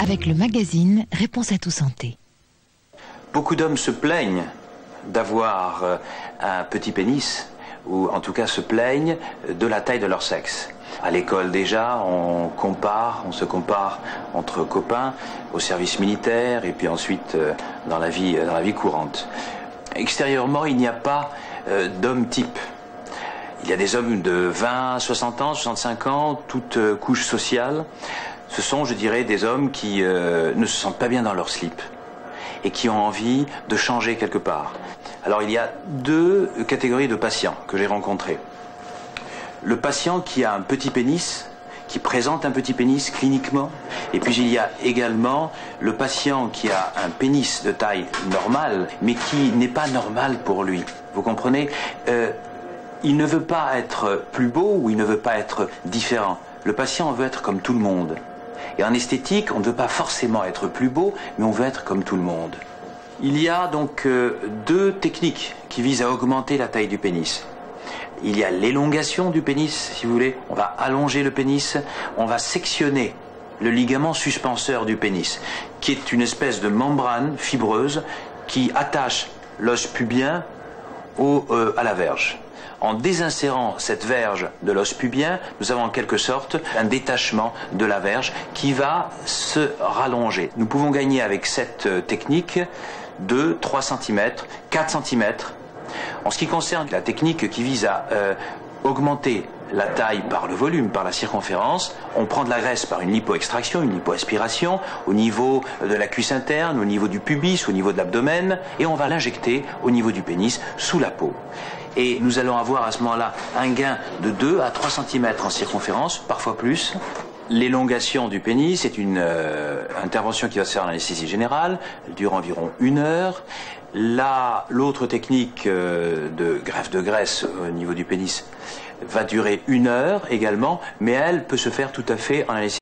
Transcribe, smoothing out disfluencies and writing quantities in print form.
avec le magazine Réponse à tout santé. Beaucoup d'hommes se plaignent d'avoir un petit pénis, ou en tout cas se plaignent de la taille de leur sexe. À l'école déjà, on se compare entre copains, au service militaire et puis ensuite dans la vie courante. Extérieurement, il n'y a pas d'homme type. Il y a des hommes de 20, 60 ans, 65 ans, toutes couches sociales. Ce sont, je dirais, des hommes qui ne se sentent pas bien dans leur slip et qui ont envie de changer quelque part. Alors il y a deux catégories de patients que j'ai rencontrés. Le patient qui a un petit pénis, qui présente un petit pénis cliniquement, et puis il y a également le patient qui a un pénis de taille normale, mais qui n'est pas normal pour lui. Vous comprenez ? Il ne veut pas être plus beau ou il ne veut pas être différent. Le patient veut être comme tout le monde. Et en esthétique, on ne veut pas forcément être plus beau, mais on veut être comme tout le monde. Il y a donc deux techniques qui visent à augmenter la taille du pénis. Il y a l'élongation du pénis, si vous voulez. On va allonger le pénis, on va sectionner le ligament suspenseur du pénis, qui est une espèce de membrane fibreuse qui attache l'os pubien à la verge. En désinsérant cette verge de l'os pubien, nous avons en quelque sorte un détachement de la verge qui va se rallonger. Nous pouvons gagner avec cette technique 2, 3 cm, 4 cm. En ce qui concerne la technique qui vise à augmenter la taille par le volume, par la circonférence, on prend de la graisse par une lipoextraction, une lipoaspiration, au niveau de la cuisse interne, au niveau du pubis, au niveau de l'abdomen, et on va l'injecter au niveau du pénis, sous la peau. Et nous allons avoir à ce moment-là un gain de 2 à 3 cm en circonférence, parfois plus. L'élongation du pénis est une intervention qui va se faire en anesthésie générale, elle dure environ 1 heure. L'autre technique de greffe de graisse au niveau du pénis va durer 1 heure également, mais elle peut se faire tout à fait en anesthésie.